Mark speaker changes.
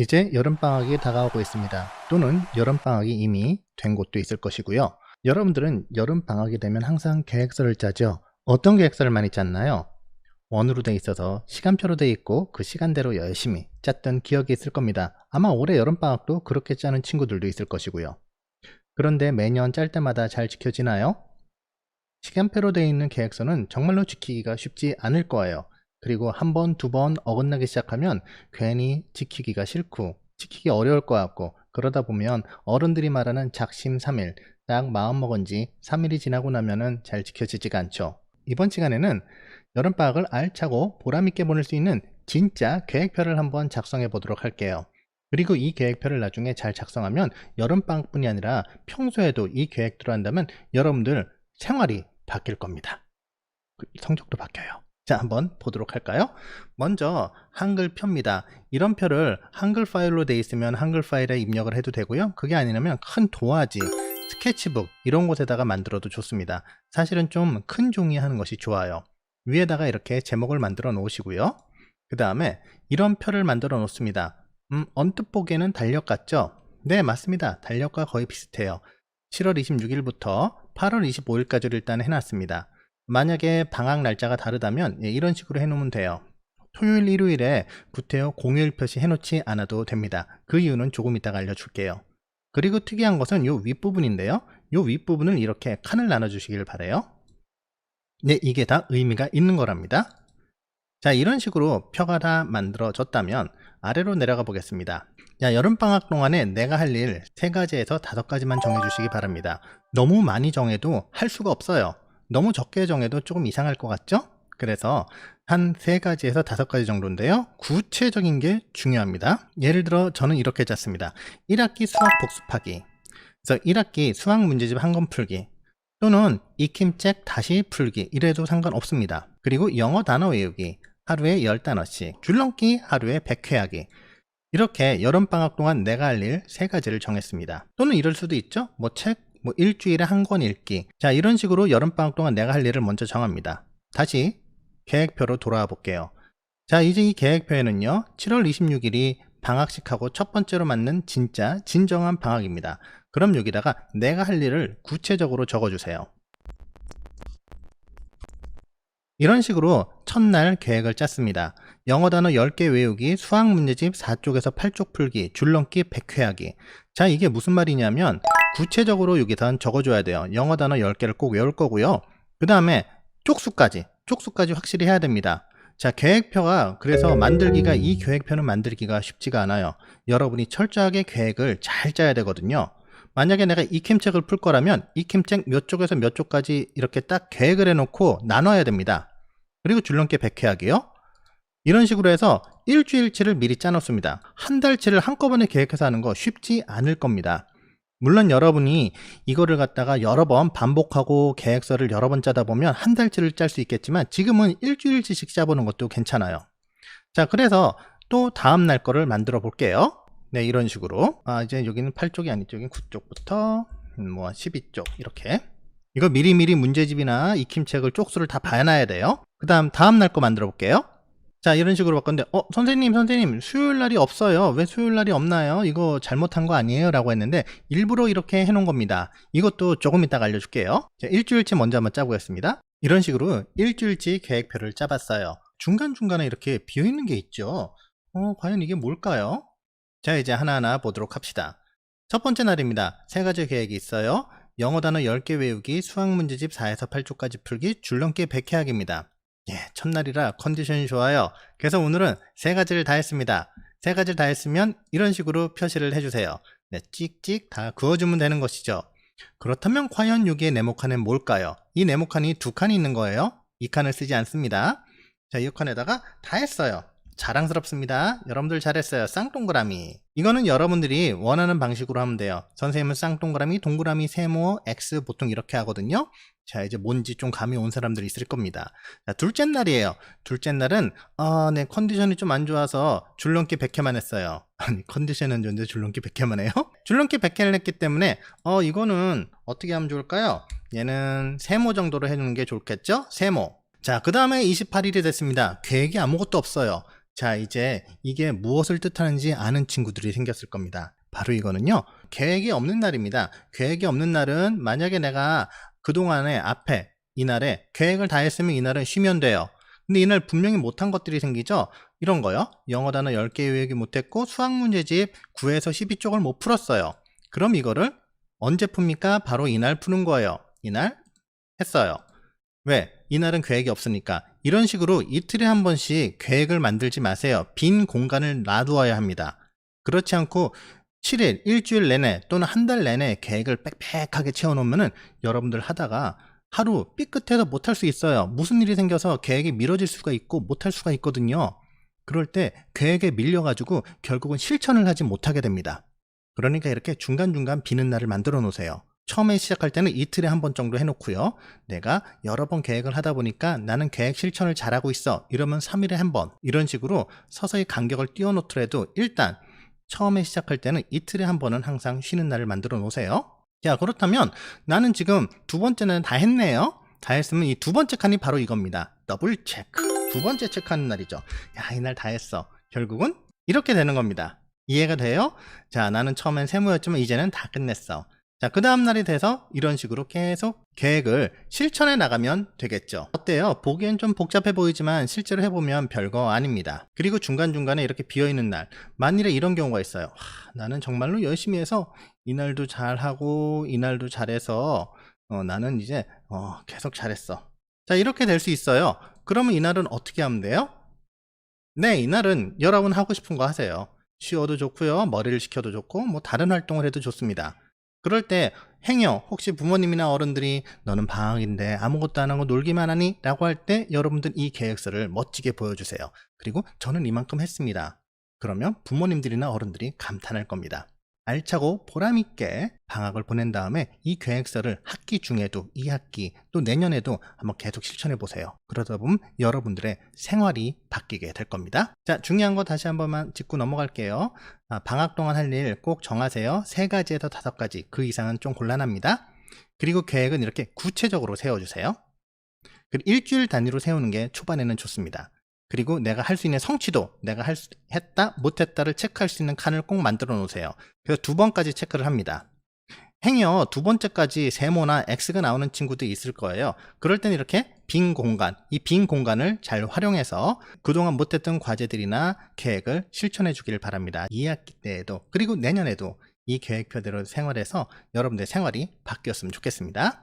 Speaker 1: 이제 여름방학이 다가오고 있습니다. 또는 여름방학이 이미 된 곳도 있을 것이고요. 여러분들은 여름방학이 되면 항상 계획서를 짜죠. 어떤 계획서를 많이 짰나요? 원으로 돼 있어서 시간표로 돼 있고 그 시간대로 열심히 짰던 기억이 있을 겁니다. 아마 올해 여름방학도 그렇게 짜는 친구들도 있을 것이고요. 그런데 매년 짤 때마다 잘 지켜지나요? 시간표로 돼 있는 계획서는 정말로 지키기가 쉽지 않을 거예요. 그리고 한 번, 두 번 어긋나기 시작하면 괜히 지키기가 싫고 지키기 어려울 것 같고, 그러다 보면 어른들이 말하는 작심삼일, 딱 마음먹은 지 3일이 지나고 나면은 잘 지켜지지가 않죠. 이번 시간에는 여름방학을 알차고 보람있게 보낼 수 있는 진짜 계획표를 한번 작성해 보도록 할게요. 그리고 이 계획표를 나중에 잘 작성하면 여름방학뿐이 아니라 평소에도 이 계획대로 한다면 여러분들 생활이 바뀔 겁니다. 성적도 바뀌어요. 자, 한번 보도록 할까요? 먼저 한글 표입니다. 이런 표를 한글 파일로 되어 있으면 한글 파일에 입력을 해도 되고요. 그게 아니라면 큰 도화지, 스케치북 이런 곳에다가 만들어도 좋습니다. 사실은 좀 큰 종이 하는 것이 좋아요. 위에다가 이렇게 제목을 만들어 놓으시고요. 그 다음에 이런 표를 만들어 놓습니다. 언뜻 보기에는 달력 같죠? 네, 맞습니다. 달력과 거의 비슷해요. 7월 26일부터 8월 25일까지를 일단 해놨습니다. 만약에 방학 날짜가 다르다면 이런 식으로 해놓으면 돼요. 토요일, 일요일에 구태여 공휴일 표시 해놓지 않아도 됩니다. 그 이유는 조금 이따가 알려줄게요. 그리고 특이한 것은 이 윗부분인데요. 이 윗부분을 이렇게 칸을 나눠주시길 바래요. 네, 이게 다 의미가 있는 거랍니다. 자, 이런 식으로 표가 다 만들어졌다면 아래로 내려가 보겠습니다. 야, 여름방학 동안에 내가 할 일 3가지에서 5가지만 정해주시기 바랍니다. 너무 많이 정해도 할 수가 없어요. 너무 적게 정해도 조금 이상할 것 같죠? 그래서 한 3가지에서 5가지 정도인데요. 구체적인 게 중요합니다. 예를 들어 저는 이렇게 짰습니다. 1학기 수학 복습하기, 그래서 1학기 수학 문제집 한 권 풀기, 또는 익힘책 다시 풀기, 이래도 상관없습니다. 그리고 영어 단어 외우기, 하루에 10단어씩, 줄넘기 하루에 100회 하기. 이렇게 여름방학 동안 내가 할 일 3가지를 정했습니다. 또는 이럴 수도 있죠. 책 일주일에 한 권 읽기. 자, 이런 식으로 여름방학 동안 내가 할 일을 먼저 정합니다. 다시 계획표로 돌아와 볼게요. 자, 이제 이 계획표에는요, 7월 26일이 방학식하고 첫 번째로 맞는 진짜 진정한 방학입니다. 그럼 여기다가 내가 할 일을 구체적으로 적어주세요. 이런 식으로 첫날 계획을 짰습니다. 영어 단어 10개 외우기, 수학 문제집 4쪽에서 8쪽 풀기, 줄넘기 100회 하기. 자, 이게 무슨 말이냐면 구체적으로 여기선 적어줘야 돼요. 영어 단어 10개를 꼭 외울 거고요. 그 다음에 쪽수까지 확실히 해야 됩니다. 자, 계획표가 그래서 이 계획표는 만들기가 쉽지가 않아요. 여러분이 철저하게 계획을 잘 짜야 되거든요. 만약에 내가 익힘책을 풀 거라면 익힘책 몇 쪽에서 몇 쪽까지 이렇게 딱 계획을 해놓고 나눠야 됩니다. 그리고 줄넘기 100회 하기요. 이런 식으로 해서 일주일치를 미리 짜놓습니다. 한 달치를 한꺼번에 계획해서 하는 거 쉽지 않을 겁니다. 물론 여러분이 이거를 갖다가 여러 번 반복하고 계획서를 여러 번 짜다 보면 한 달치를 짤 수 있겠지만 지금은 일주일치씩 짜보는 것도 괜찮아요. 자, 그래서 또 다음 날 거를 만들어 볼게요. 네, 이런 식으로. 이제 여기는 8쪽이 아니죠. 여기는 9쪽부터 12쪽 이렇게. 이거 미리미리 문제집이나 익힘책을 쪽수를 다 봐놔야 돼요. 그 다음 날 거 만들어 볼게요. 자, 이런 식으로 바꿨는데 선생님 수요일날이 없어요. 왜 수요일날이 없나요? 이거 잘못한 거 아니에요? 라고 했는데 일부러 이렇게 해놓은 겁니다. 이것도 조금 이따가 알려줄게요. 자, 일주일치 먼저 한번 짜보겠습니다. 이런 식으로 일주일치 계획표를 짜봤어요. 중간중간에 이렇게 비어있는 게 있죠. 과연 이게 뭘까요? 자, 이제 하나하나 보도록 합시다. 첫 번째 날입니다. 3가지 계획이 있어요. 영어 단어 10개 외우기, 수학 문제집 4에서 8쪽까지 풀기, 줄넘기 100회 하기입니다. 예, 첫날이라 컨디션이 좋아요. 그래서 오늘은 3가지를 다 했습니다. 3가지를 다 했으면 이런 식으로 표시를 해주세요. 네, 찍찍 다 그어주면 되는 것이죠. 그렇다면 과연 여기에 네모칸은 뭘까요? 이 네모칸이 2칸이 있는 거예요. 이 칸을 쓰지 않습니다. 자, 이 칸에다가 다 했어요. 자랑스럽습니다. 여러분들 잘했어요. 쌍동그라미. 이거는 여러분들이 원하는 방식으로 하면 돼요. 선생님은 쌍동그라미, 동그라미, 세모, X 보통 이렇게 하거든요. 자, 이제 뭔지 좀 감이 온 사람들이 있을 겁니다. 자, 둘째 날이에요. 둘째 날은 네, 컨디션이 좀 안 좋아서 줄넘기 100회만 했어요. 아니, 컨디션은 좋은데 줄넘기 100회만 해요? 줄넘기 100회를 했기 때문에 이거는 어떻게 하면 좋을까요? 얘는 세모 정도로 해주는 게 좋겠죠? 세모. 자, 그 다음에 28일이 됐습니다. 계획이 아무것도 없어요. 자, 이제 이게 무엇을 뜻하는지 아는 친구들이 생겼을 겁니다. 바로 이거는요, 계획이 없는 날입니다. 계획이 없는 날은 만약에 내가 그동안에 앞에 이날에 계획을 다 했으면 이날은 쉬면 돼요. 근데 이날 분명히 못한 것들이 생기죠? 이런 거요. 영어 단어 10개 외우기 못했고 수학 문제집 9에서 12쪽을 못 풀었어요. 그럼 이거를 언제 풉니까? 바로 이날 푸는 거예요. 이날 했어요. 왜? 이날은 계획이 없으니까. 이런 식으로 이틀에 한 번씩 계획을 만들지 마세요. 빈 공간을 놔두어야 합니다. 그렇지 않고 7일, 일주일 내내 또는 한 달 내내 계획을 빽빽하게 채워놓으면 여러분들 하다가 하루 삐끗해서 못할 수 있어요. 무슨 일이 생겨서 계획이 미뤄질 수가 있고 못할 수가 있거든요. 그럴 때 계획에 밀려가지고 결국은 실천을 하지 못하게 됩니다. 그러니까 이렇게 중간중간 비는 날을 만들어 놓으세요. 처음에 시작할 때는 이틀에 한 번 정도 해놓고요. 내가 여러 번 계획을 하다 보니까 나는 계획 실천을 잘하고 있어. 이러면 3일에 한 번. 이런 식으로 서서히 간격을 띄워놓더라도 일단 처음에 시작할 때는 이틀에 한 번은 항상 쉬는 날을 만들어 놓으세요. 자, 그렇다면 나는 지금 두 번째는 다 했네요. 다 했으면 이 두 번째 칸이 바로 이겁니다. 더블 체크. 두 번째 체크하는 날이죠. 야, 이날 다 했어. 결국은 이렇게 되는 겁니다. 이해가 돼요? 자, 나는 처음엔 세모였지만 이제는 다 끝냈어. 자, 그 다음 날이 돼서 이런 식으로 계속 계획을 실천해 나가면 되겠죠. 어때요? 보기엔 좀 복잡해 보이지만 실제로 해보면 별거 아닙니다. 그리고 중간중간에 이렇게 비어있는 날, 만일에 이런 경우가 있어요. 나는 정말로 열심히 해서 이날도 잘하고 이날도 잘해서 나는 이제 계속 잘했어. 자, 이렇게 될 수 있어요. 그러면 이날은 어떻게 하면 돼요? 네, 이날은 여러분 하고 싶은 거 하세요. 쉬어도 좋고요, 머리를 식혀도 좋고 뭐 다른 활동을 해도 좋습니다. 그럴 때 행여 혹시 부모님이나 어른들이 너는 방학인데 아무것도 안 하고 놀기만 하니? 라고 할 때 여러분들 이 계획서를 멋지게 보여주세요. 그리고 저는 이만큼 했습니다. 그러면 부모님들이나 어른들이 감탄할 겁니다. 알차고 보람있게 방학을 보낸 다음에 이 계획서를 학기 중에도 2학기 또 내년에도 한번 계속 실천해 보세요. 그러다 보면 여러분들의 생활이 바뀌게 될 겁니다. 자, 중요한 거 다시 한 번만 짚고 넘어갈게요. 방학 동안 할 일 꼭 정하세요. 3가지에서 5가지, 그 이상은 좀 곤란합니다. 그리고 계획은 이렇게 구체적으로 세워주세요. 그리고 일주일 단위로 세우는 게 초반에는 좋습니다. 그리고 내가 할 수 있는 성취도, 내가 했다, 못했다를 체크할 수 있는 칸을 꼭 만들어 놓으세요. 그래서 2번까지 체크를 합니다. 행여 2번째까지 세모나 X가 나오는 친구도 있을 거예요. 그럴 때는 이렇게 빈 공간, 이 빈 공간을 잘 활용해서 그동안 못했던 과제들이나 계획을 실천해 주길 바랍니다. 2학기 때에도, 그리고 내년에도 이 계획표대로 생활해서 여러분들의 생활이 바뀌었으면 좋겠습니다.